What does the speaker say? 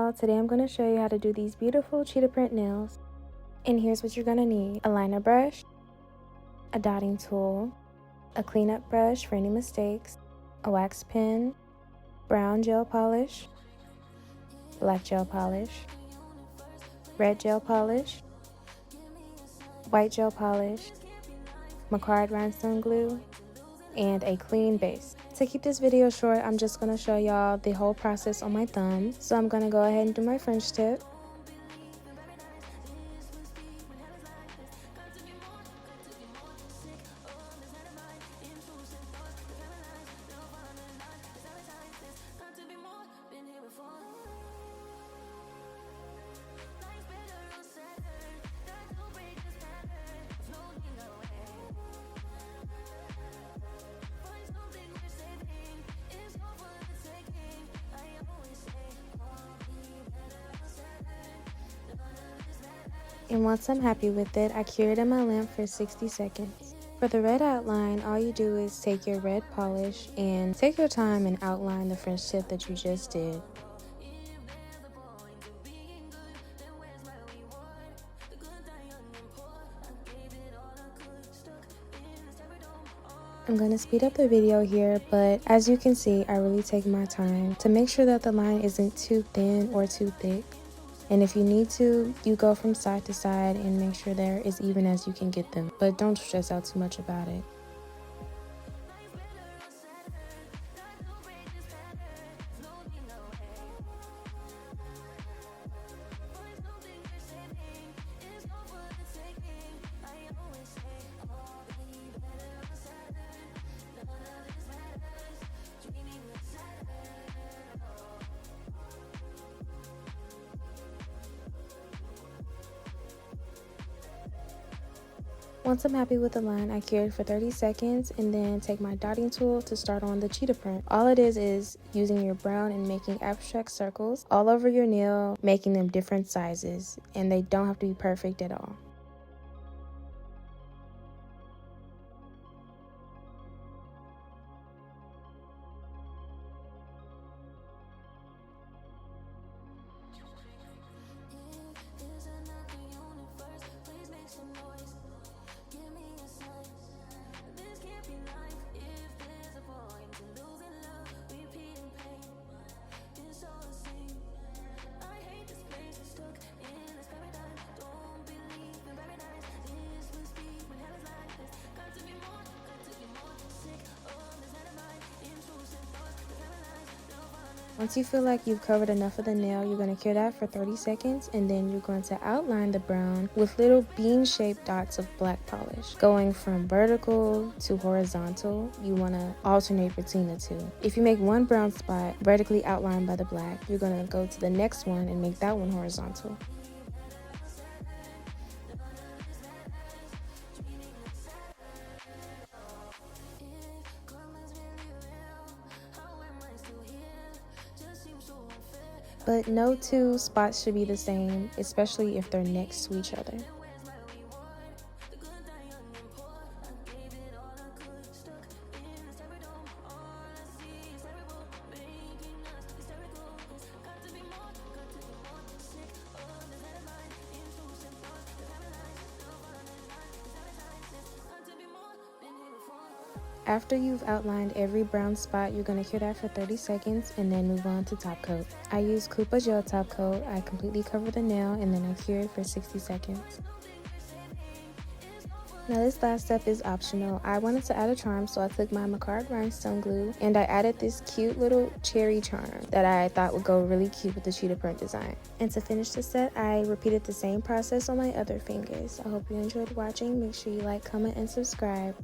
y'all, today I'm going to show you how to do these beautiful cheetah print nails. And here's what you're going to need: a liner brush, a dotting tool, a cleanup brush for any mistakes, a wax pen, brown gel polish, black gel polish, red gel polish, white gel polish, Macquarie rhinestone glue, and a clean base. To keep this video short, I'm just going to show y'all the whole process on my thumb. So I'm going to go ahead and do my French tip. And once I'm happy with it, I cure it in my lamp for 60 seconds. For the red outline, all you do is take your red polish and take your time and outline the French tip that you just did. I'm going to speed up the video here, but as you can see, I really take my time to make sure that the line isn't too thin or too thick. And if you need to, you go from side to side and make sure they're as even as you can get them, but don't stress out too much about it. Once I'm happy with the line, I cure it for 30 seconds and then take my dotting tool to start on the cheetah print. All it is using your brown and making abstract circles all over your nail, making them different sizes, and they don't have to be perfect at all. Once you feel like you've covered enough of the nail, you're going to cure that for 30 seconds and then you're going to outline the brown with little bean-shaped dots of black polish. Going from vertical to horizontal, you want to alternate between the two. If you make one brown spot vertically outlined by the black, you're going to go to the next one and make that one horizontal. But no two spots should be the same, especially if they're next to each other. After you've outlined every brown spot, you're going to cure that for 30 seconds and then move on to top coat. I use Coupa gel top coat. I completely cover the nail and then I cure it for 60 seconds. Now this last step is optional. I wanted to add a charm, so I took my Macquarie rhinestone glue and I added this cute little cherry charm that I thought would go really cute with the cheetah print design. And to finish the set, I repeated the same process on my other fingers. I hope you enjoyed watching. Make sure you like, comment, and subscribe.